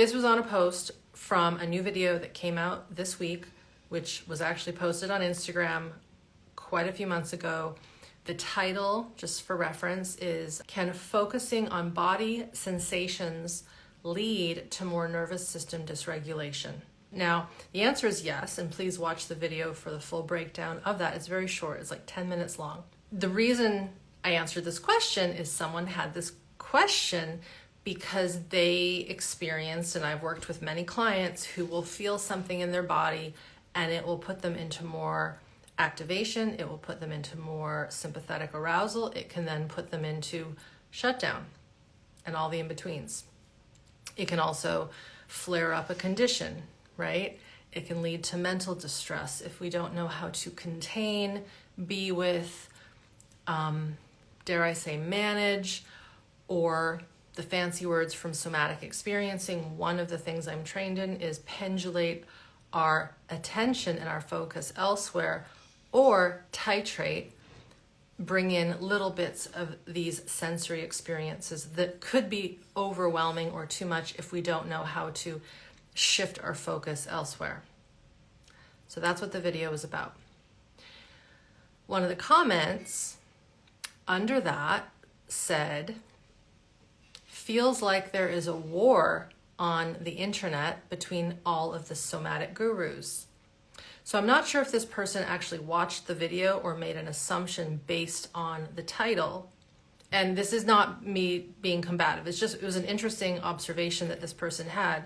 This was on a post from a new video that came out this week, which was actually posted on Instagram quite a few months ago. The title, just for reference, is Can Focusing on Body Sensations Lead to More Nervous System Dysregulation? Now, the answer is yes, and please watch the video for the full breakdown of that. It's very short, it's like 10 minutes long. The reason I answered this question is someone had this question because they experienced, and I've worked with many clients who will feel something in their body and it will put them into more activation, it will put them into more sympathetic arousal, it can then put them into shutdown and all the in-betweens. It can also flare up a condition, right? It can lead to mental distress if we don't know how to contain, be with, dare I say, manage, or the fancy words from somatic experiencing. One of the things I'm trained in is pendulate our attention and our focus elsewhere, or titrate, bring in little bits of these sensory experiences that could be overwhelming or too much if we don't know how to shift our focus elsewhere. So that's what the video is about. One of the comments under that said, feels like there is a war on the internet between all of the somatic gurus. So I'm not sure if this person actually watched the video or made an assumption based on the title. And this is not me being combative. It was an interesting observation that this person had.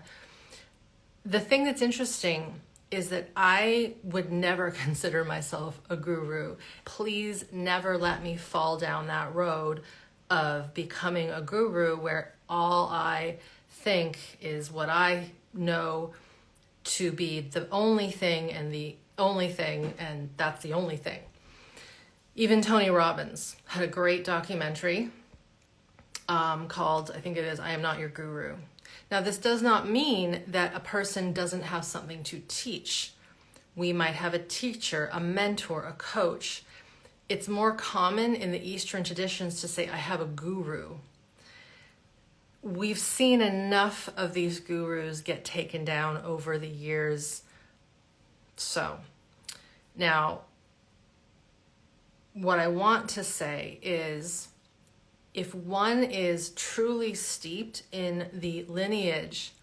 The thing that's interesting is that I would never consider myself a guru. Please never let me fall down that road of becoming a guru where all I think is what I know to be the only thing and the only thing, and that's the only thing. Even Tony Robbins had a great documentary called, I think it is, I Am Not Your Guru. Now, this does not mean that a person doesn't have something to teach. We might have a teacher, a mentor, a coach. It's more common in the Eastern traditions to say, I have a guru. We've seen enough of these gurus get taken down over the years. So, now, what I want to say is, if one is truly steeped in the lineage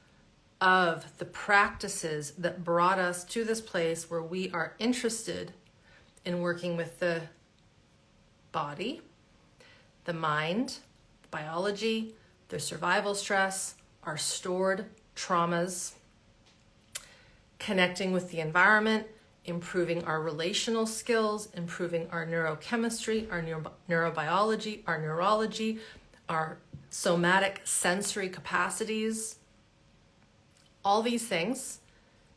of the practices that brought us to this place where we are interested in working with the body, the mind, biology, the survival stress, our stored traumas, connecting with the environment, improving our relational skills, improving our neurochemistry, our neurobiology, our neurology, our somatic sensory capacities, all these things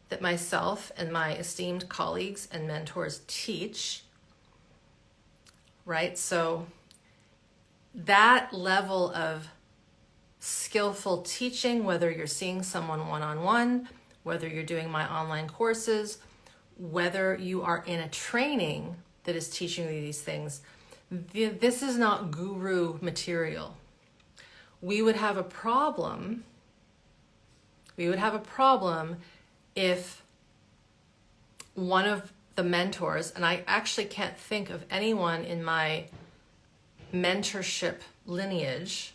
that myself and my esteemed colleagues and mentors teach, right? So that level of skillful teaching, whether you're seeing someone one-on-one, whether you're doing my online courses, whether you are in a training that is teaching you these things, this is not guru material. We would have a problem if one of the mentors, and I actually can't think of anyone in my mentorship lineage,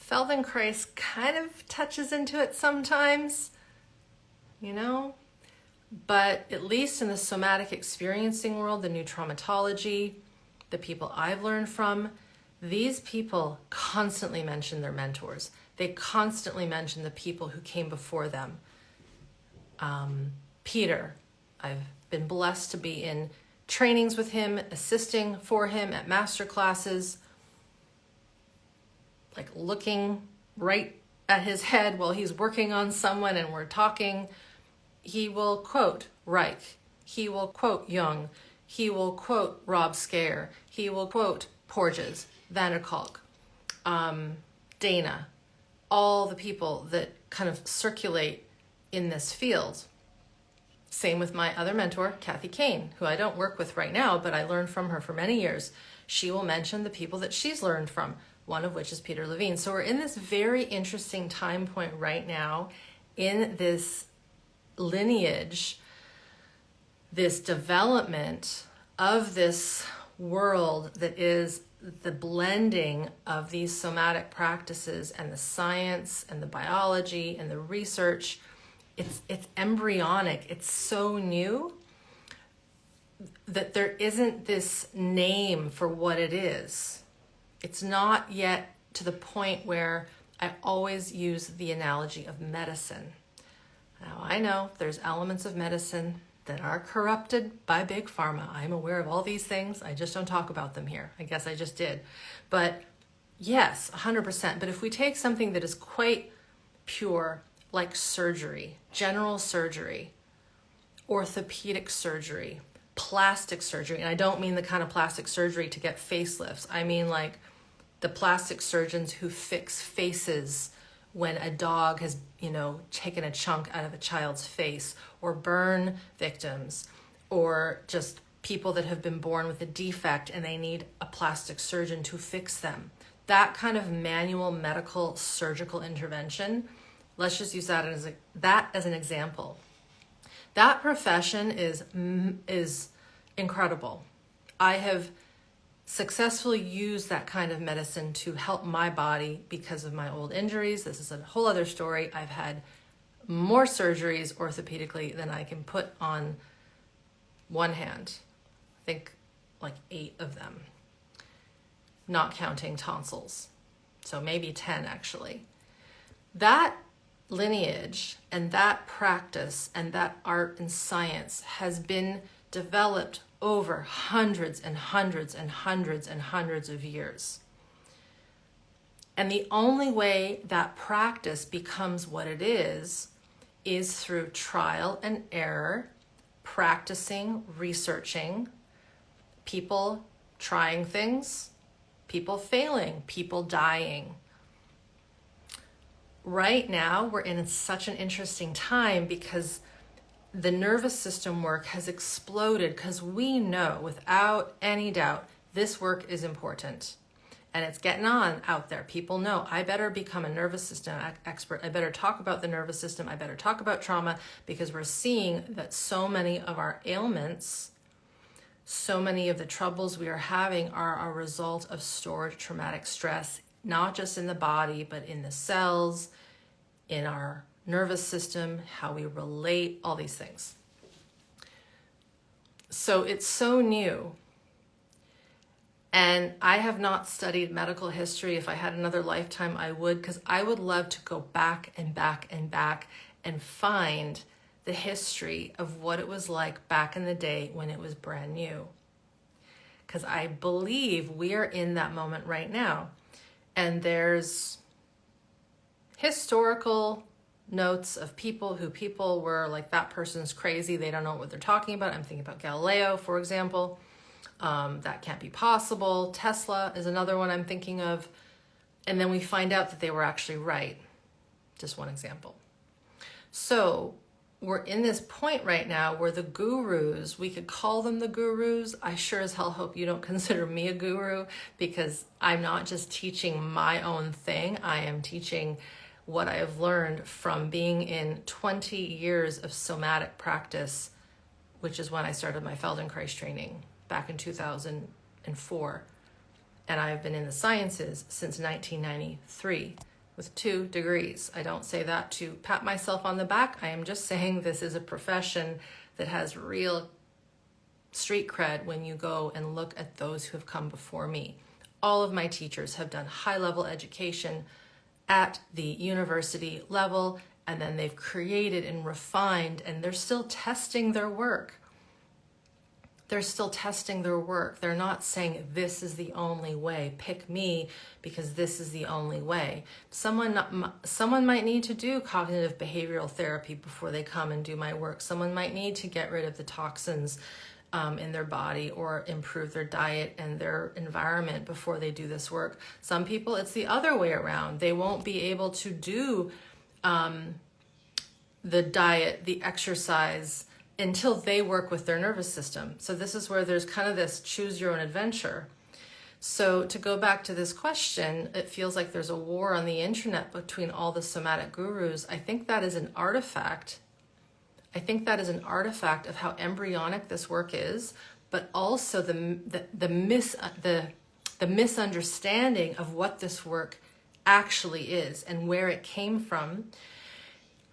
Feldenkrais kind of touches into it sometimes, you know, but at least in the somatic experiencing world, the new traumatology, the people I've learned from, these people constantly mention their mentors. They constantly mention the people who came before them. Peter, I've been blessed to be in trainings with him, assisting for him at master classes, like looking right at his head while he's working on someone and we're talking. He will quote Reich. He will quote Jung. He will quote Rob Scare. He will quote Porges, Van der Kolk, Dana, all the people that kind of circulate in this field. Same with my other mentor, Kathy Kane, who I don't work with right now, but I learned from her for many years. She will mention the people that she's learned from. one of which is Peter Levine. So we're in this very interesting time point right now in this lineage, this development of this world that is the blending of these somatic practices and the science and the biology and the research. It's embryonic. It's so new that there isn't this name for what it is. It's not yet to the point where I always use the analogy of medicine. Now, I know there's elements of medicine that are corrupted by big pharma. I'm aware of all these things. I just don't talk about them here. I guess I just did. But yes, 100%. But if we take something that is quite pure, like surgery, general surgery, orthopedic surgery, plastic surgery, and I don't mean the kind of plastic surgery to get facelifts. I mean like the plastic surgeons who fix faces when a dog has, taken a chunk out of a child's face, or burn victims, or just people that have been born with a defect and they need a plastic surgeon to fix them. That kind of manual medical surgical intervention, let's just use that as an example. That profession is incredible. I have successfully used that kind of medicine to help my body because of my old injuries. This is a whole other story. I've had more surgeries orthopedically than I can put on one hand. I think like 8 of them, not counting tonsils. So maybe 10 actually. That lineage and that practice and that art and science has been developed over hundreds and hundreds and hundreds and hundreds of years. And the only way that practice becomes what it is through trial and error, practicing, researching, people trying things, people failing, people dying. Right now, we're in such an interesting time because the nervous system work has exploded because we know without any doubt this work is important. And it's getting on out there. People know I better become a nervous system expert. I better talk about the nervous system. I better talk about trauma because we're seeing that so many of our ailments, so many of the troubles we are having are a result of stored traumatic stress, not just in the body, but in the cells, in our nervous system, how we relate, all these things. So it's so new. And I have not studied medical history. If I had another lifetime, I would, because I would love to go back and back and back and find the history of what it was like back in the day when it was brand new. Because I believe we are in that moment right now. And there's historical notes of people were like, that person's crazy, they don't know what they're talking about. I'm thinking about Galileo, for example. That can't be possible. Tesla is another one I'm thinking of. And then we find out that they were actually right. Just one example. So we're in this point right now where the gurus, we could call them the gurus. I sure as hell hope you don't consider me a guru, because I'm not just teaching my own thing. I am teaching what I have learned from being in 20 years of somatic practice, which is when I started my Feldenkrais training back in 2004. And I've been in the sciences since 1993 with 2 degrees. I don't say that to pat myself on the back. I am just saying this is a profession that has real street cred when you go and look at those who have come before me. All of my teachers have done high-level education at the university level, and then they've created and refined, and they're still testing their work. They're still testing their work. They're not saying this is the only way. Pick me because this is the only way. Someone might need to do cognitive behavioral therapy before they come and do my work. Someone might need to get rid of the toxins in their body or improve their diet and their environment before they do this work. Some people, it's the other way around. They won't be able to do the diet, the exercise, until they work with their nervous system. So this is where there's kind of this choose your own adventure. So to go back to this question, it feels like there's a war on the internet between all the somatic gurus. I think that is an artifact. I think that is an artifact of how embryonic this work is, but also the misunderstanding of what this work actually is and where it came from.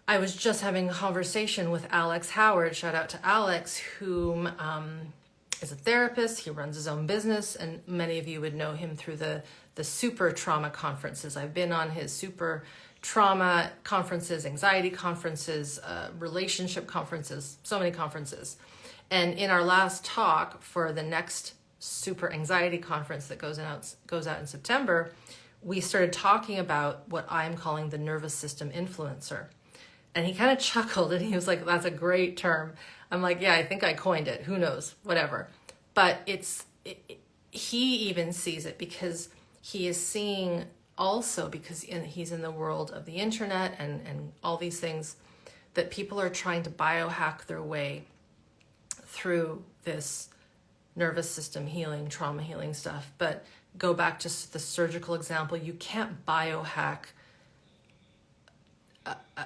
I was just having a conversation with Alex Howard, shout out to Alex, whom is a therapist. He runs his own business, and many of you would know him through the super trauma conferences. I've been on his super trauma conferences, anxiety conferences, relationship conferences, so many conferences. And in our last talk for the next super anxiety conference that goes out in September, we started talking about what I'm calling the nervous system influencer. And he kind of chuckled and he was like, that's a great term. I'm like, yeah, I think I coined it. Who knows? Whatever. But he even sees it because he is seeing also, because he's in the world of the internet and all these things, that people are trying to biohack their way through this nervous system healing, trauma healing stuff. But go back to the surgical example, you can't biohack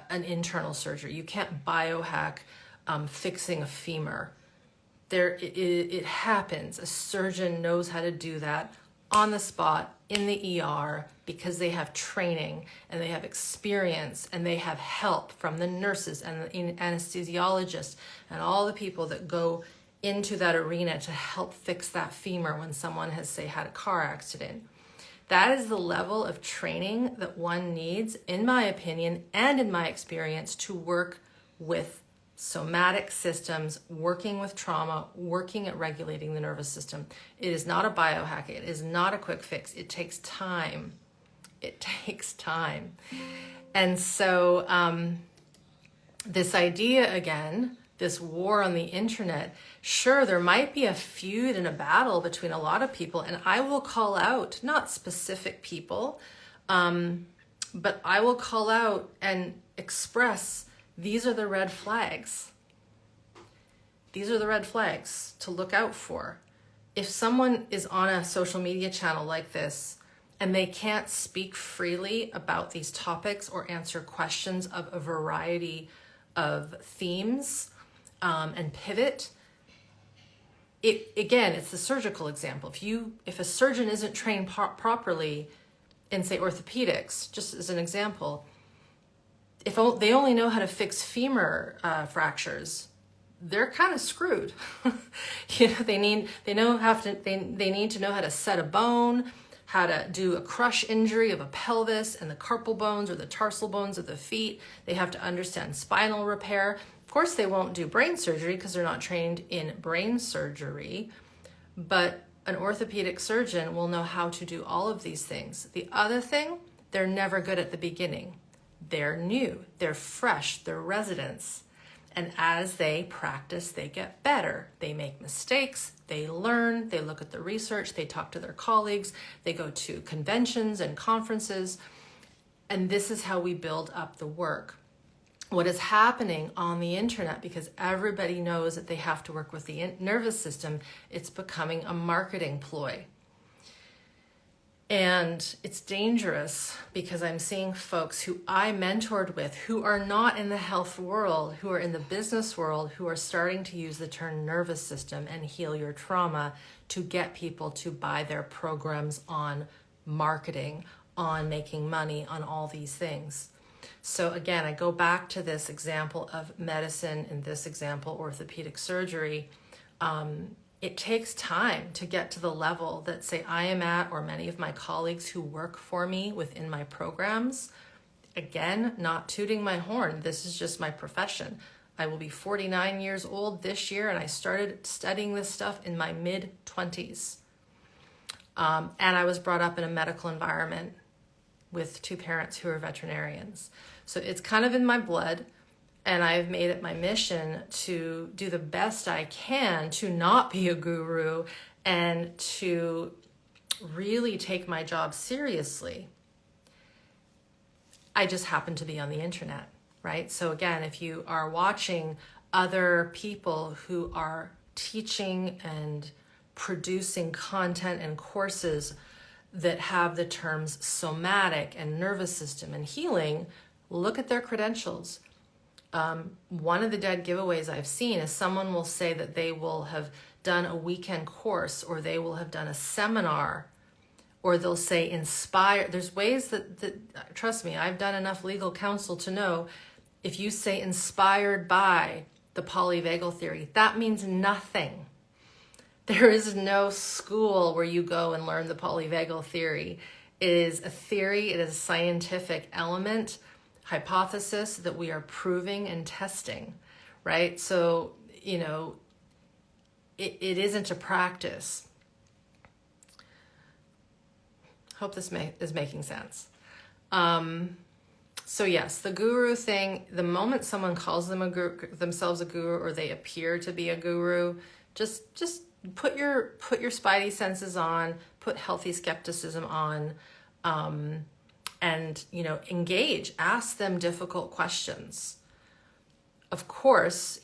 an internal surgery. You can't biohack fixing a femur. It happens. A surgeon knows how to do that on the spot in the ER because they have training and they have experience and they have help from the nurses and the anesthesiologists and all the people that go into that arena to help fix that femur when someone has, say, had a car accident. That is the level of training that one needs, in my opinion, and in my experience, to work with somatic systems, working with trauma, working at regulating the nervous system. It is not a biohack. It is not a quick fix. It takes time. It takes time. And so this idea, again, this war on the internet, sure, there might be a feud and a battle between a lot of people, and I will call out, not specific people, but I will call out and express, these are the red flags. These are the red flags to look out for. If someone is on a social media channel like this and they can't speak freely about these topics or answer questions of a variety of themes, and pivot, it's the surgical example. If a surgeon isn't trained properly in, say, orthopedics, just as an example, if they only know how to fix femur fractures, they're kind of screwed. They need to know how to set a bone, how to do a crush injury of a pelvis and the carpal bones or the tarsal bones of the feet. They have to understand spinal repair. Of course, they won't do brain surgery because they're not trained in brain surgery, but an orthopedic surgeon will know how to do all of these things. The other thing, they're never good at the beginning. They're new, they're fresh, they're residents. And as they practice, they get better. They make mistakes, they learn, they look at the research, they talk to their colleagues, they go to conventions and conferences, and this is how we build up the work. What is happening on the internet, because everybody knows that they have to work with the nervous system, it's becoming a marketing ploy. And it's dangerous because I'm seeing folks who I mentored with who are not in the health world, who are in the business world, who are starting to use the term nervous system and heal your trauma to get people to buy their programs on marketing, on making money, on all these things. So again, I go back to this example of medicine, in this example, orthopedic surgery. It takes time to get to the level that, say, I am at, or many of my colleagues who work for me within my programs. Again, not tooting my horn. This is just my profession. I will be 49 years old this year, and I started studying this stuff in my mid-20s. And I was brought up in a medical environment with two parents who are veterinarians. So it's kind of in my blood, and I've made it my mission to do the best I can to not be a guru and to really take my job seriously. I just happen to be on the internet, right? So again, if you are watching other people who are teaching and producing content and courses that have the terms somatic and nervous system and healing, look at their credentials. One of the dead giveaways I've seen is someone will say that they will have done a weekend course, or they will have done a seminar, or they'll say inspire. There's ways that trust me, I've done enough legal counsel to know, if you say inspired by the polyvagal theory, that means nothing. There is no school where you go and learn the polyvagal theory. It is a theory, it is a scientific element, hypothesis that we are proving and testing, right? So, it isn't a practice. Hope this is making sense. So yes, the guru thing, the moment someone calls themselves a guru, or they appear to be a guru, just put your spidey senses on, put healthy skepticism on, and engage, ask them difficult questions. Of course,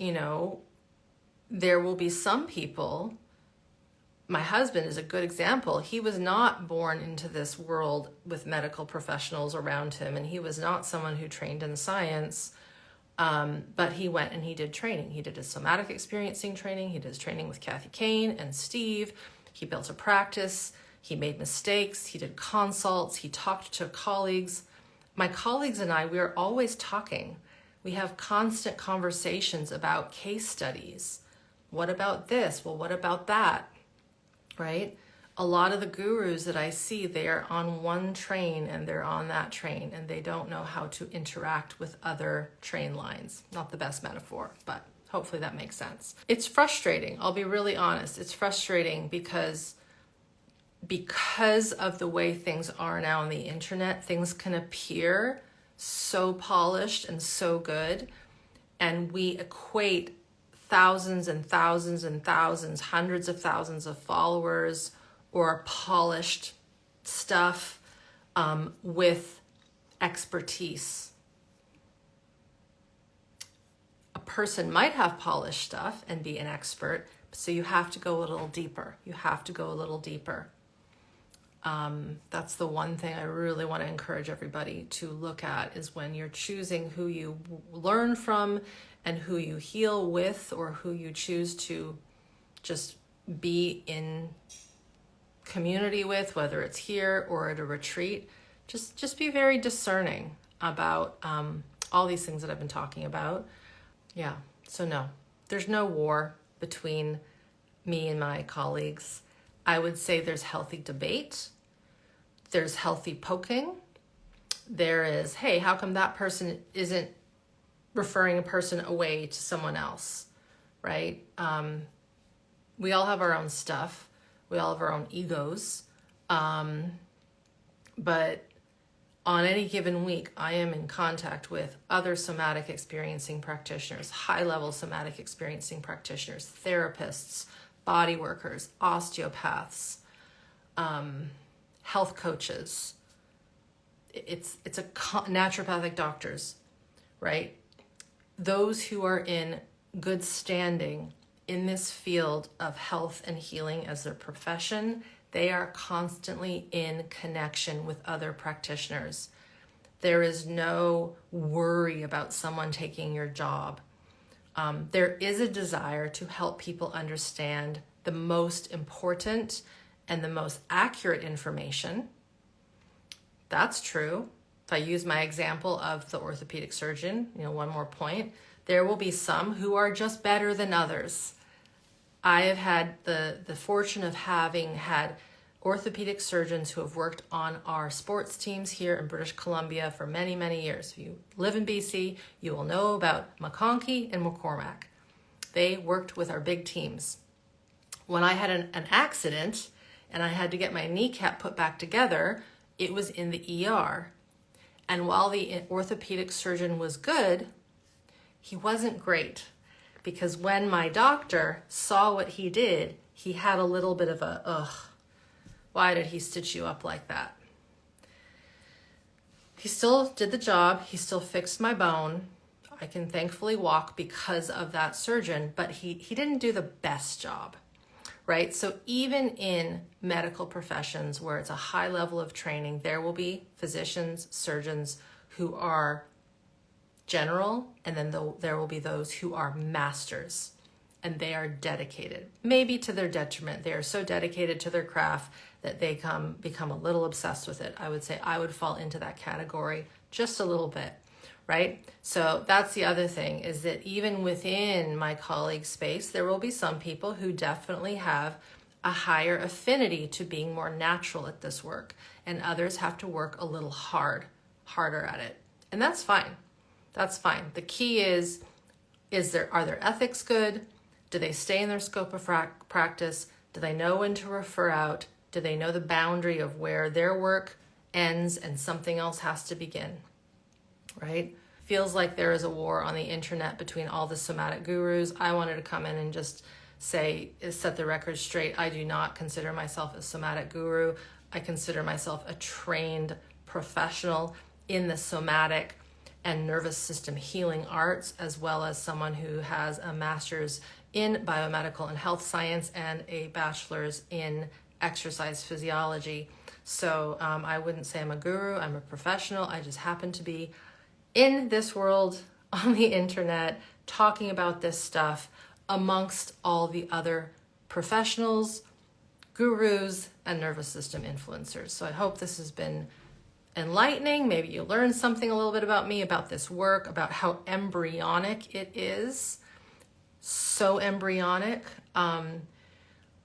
there will be some people. My husband is a good example. He was not born into this world with medical professionals around him, and he was not someone who trained in science. But he went and he did training. He did his somatic experiencing training. He did his training with Kathy Kane and Steve. He built a practice. He made mistakes. He did consults. He talked to colleagues. My colleagues and I, we are always talking. We have constant conversations about case studies. What about this? Well, what about that? Right? A lot of the gurus that I see, they are on one train and they're on that train, and they don't know how to interact with other train lines. Not the best metaphor, but hopefully that makes sense. It's frustrating. I'll be really honest. It's frustrating because of the way things are now on the internet, things can appear so polished and so good, and we equate thousands and thousands and thousands, hundreds of thousands of followers or polished stuff with expertise. A person might have polished stuff and be an expert, so you have to go a little deeper. That's the one thing I really want to encourage everybody to look at, is when you're choosing who you learn from and who you heal with, or who you choose to just be in community with, whether it's here or at a retreat. Just be very discerning about all these things that I've been talking about. Yeah, so no, there's no war between me and my colleagues. I would say there's healthy debate. There's healthy poking. There is, hey, how come that person isn't referring a person away to someone else, right? We all have our own stuff. We all have our own egos. But on any given week, I am in contact with other somatic experiencing practitioners, high-level somatic experiencing practitioners, therapists, body workers, osteopaths, health coaches. It's naturopathic doctors, right? Those who are in good standing in this field of health and healing as their profession, they are constantly in connection with other practitioners. There is no worry about someone taking your job. There is a desire to help people understand the most important and the most accurate information. That's true. If I use my example of the orthopedic surgeon, one more point, there will be some who are just better than others. I have had the fortune of having had orthopedic surgeons who have worked on our sports teams here in British Columbia for many, many years. If you live in BC, you will know about McConkey and McCormack. They worked with our big teams. When I had an accident and I had to get my kneecap put back together, it was in the ER. And while the orthopedic surgeon was good, he wasn't great, because when my doctor saw what he did, he had a little bit of a, why did he stitch you up like that? He still did the job. He still fixed my bone. I can thankfully walk because of that surgeon, but he didn't do the best job, right? So even in medical professions where it's a high level of training, there will be physicians, surgeons who are general, and then there will be those who are masters, and they are dedicated, maybe to their detriment. They are so dedicated to their craft that they become a little obsessed with it. I would say I would fall into that category just a little bit, right? So that's the other thing, is that even within my colleague space, there will be some people who definitely have a higher affinity to being more natural at this work, and others have to work a little harder at it. And that's fine. That's fine. The key is are their ethics good? Do they stay in their scope of practice? Do they know when to refer out? Do they know the boundary of where their work ends and something else has to begin, right? Feels like there is a war on the internet between all the somatic gurus. I wanted to come in and just set the record straight. I do not consider myself a somatic guru. I consider myself a trained professional in the somatic and nervous system healing arts, as well as someone who has a master's in biomedical and health science and a bachelor's in exercise physiology. So I wouldn't say I'm a guru, I'm a professional. I just happen to be in this world on the internet talking about this stuff amongst all the other professionals, gurus, and nervous system influencers. So I hope this has been enlightening. Maybe you learned something a little bit about me, about this work, about how embryonic it is. So embryonic.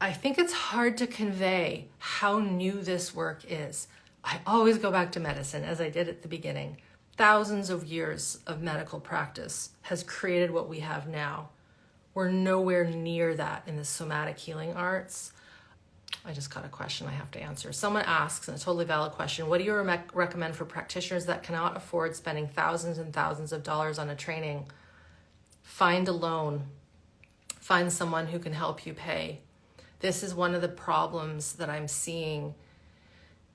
I think it's hard to convey how new this work is. I always go back to medicine, as I did at the beginning. Thousands of years of medical practice has created what we have now. We're nowhere near that in the somatic healing arts. I just got a question I have to answer. Someone asks, and a totally valid question, what do you recommend for practitioners that cannot afford spending thousands and thousands of dollars on a training? Find a loan. Find someone who can help you pay. This is one of the problems that I'm seeing,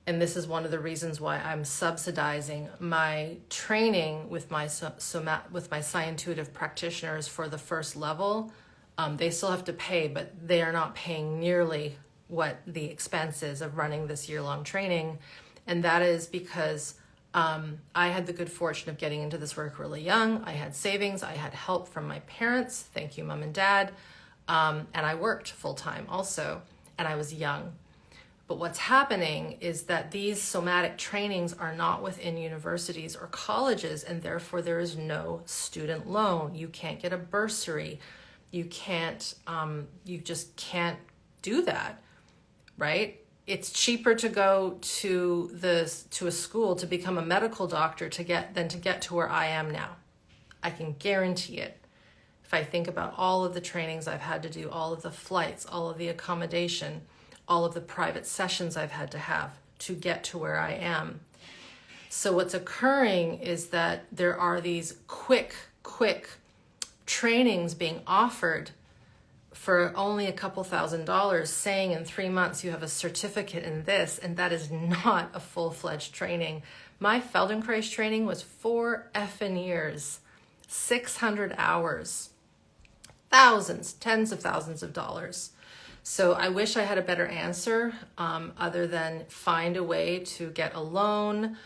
and this is one of the reasons why I'm subsidizing my training with my scientuitive practitioners for the first level. They still have to pay, but they are not paying nearly what the expense is of running this year-long training. And that is because I had the good fortune of getting into this work really young. I had savings, I had help from my parents, thank you mom and dad, and I worked full-time also, and I was young. But what's happening is that these somatic trainings are not within universities or colleges, and therefore there is no student loan. You can't get a bursary. You just can't do that, right? It's cheaper to go to a school to become a medical doctor than to get to where I am now. I can guarantee it. If I think about all of the trainings I've had to do, all of the flights, all of the accommodation, all of the private sessions I've had to have to get to where I am. So what's occurring is that there are these quick trainings being offered for only a couple $1,000s, saying in 3 months you have a certificate in this, and that is not a full-fledged training. My Feldenkrais training was 4 effing years, 600 hours, tens of thousands of dollars. So I wish I had a better answer other than find a way to get a loan,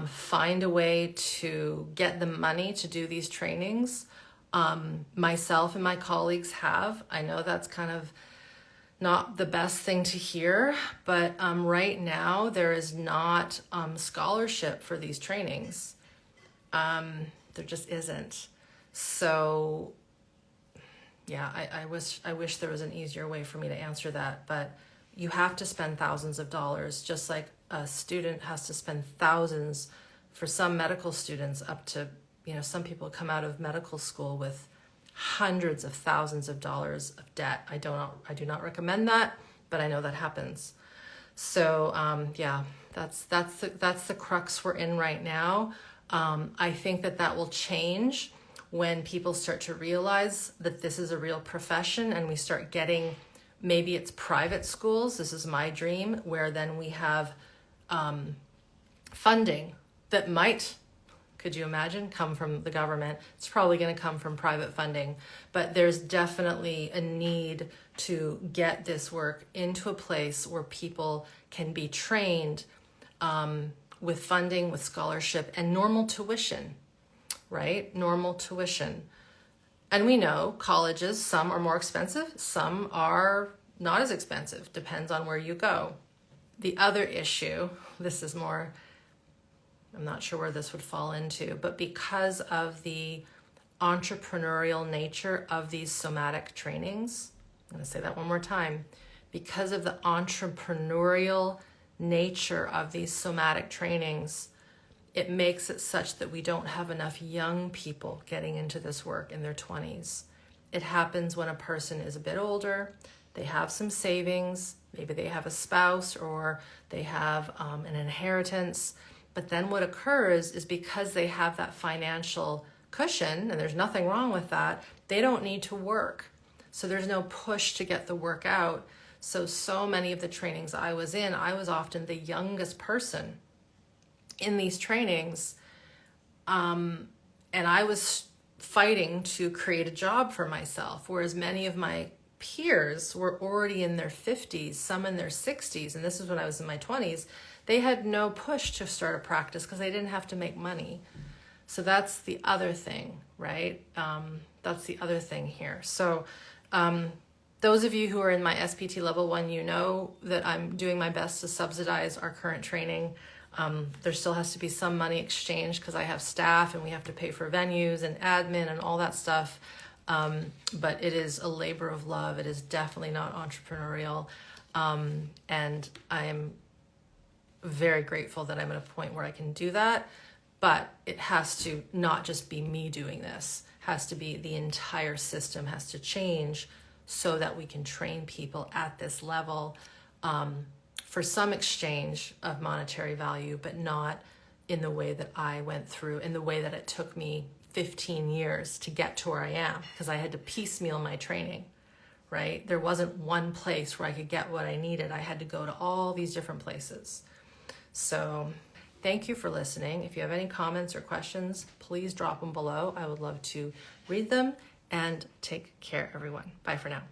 find a way to get the money to do these trainings. Myself and my colleagues have. I know that's kind of not the best thing to hear, but right now there is not scholarship for these trainings. There just isn't. So yeah, I wish there was an easier way for me to answer that, but you have to spend thousands of dollars, just like a student has to spend thousands. For some medical students, up to, some people come out of medical school with hundreds of thousands of dollars of debt. I do not recommend that, but I know that happens. So yeah, that's the crux we're in right now. I think that will change when people start to realize that this is a real profession, and we start getting, maybe it's private schools. This is my dream, where then we have funding that might Could you imagine? Come from the government. It's probably going to come from private funding, but there's definitely a need to get this work into a place where people can be trained with funding, with scholarship, and normal tuition, right? Normal tuition. And we know colleges, some are more expensive, some are not as expensive, depends on where you go. The other issue, this is more, I'm not sure where this would fall into, but because of the entrepreneurial nature of these somatic trainings, I'm going to say that one more time, because of the entrepreneurial nature of these somatic trainings, it makes it such that we don't have enough young people getting into this work in their 20s. It happens when a person is a bit older, they have some savings, maybe they have a spouse or they have an inheritance. But then what occurs is because they have that financial cushion, and there's nothing wrong with that, they don't need to work. So there's no push to get the work out. So many of the trainings I was in, I was often the youngest person in these trainings. And I was fighting to create a job for myself, whereas many of my peers were already in their 50s, some in their 60s, and this is when I was in my 20s. They had no push to start a practice because they didn't have to make money. So that's the other thing, right? That's the other thing here. So those of you who are in my SPT level 1, you know that I'm doing my best to subsidize our current training. There still has to be some money exchanged because I have staff and we have to pay for venues and admin and all that stuff. But it is a labor of love. It is definitely not entrepreneurial. And I'm very grateful that I'm at a point where I can do that. But it has to not just be me doing this. It has to be the entire system has to change so that we can train people at this level for some exchange of monetary value, but not in the way that I went through, in the way that it took me 15 years to get to where I am, because I had to piecemeal my training, right? There wasn't one place where I could get what I needed. I had to go to all these different places. So thank you for listening. If you have any comments or questions, please drop them below. I would love to read them, and take care, everyone. Bye for now.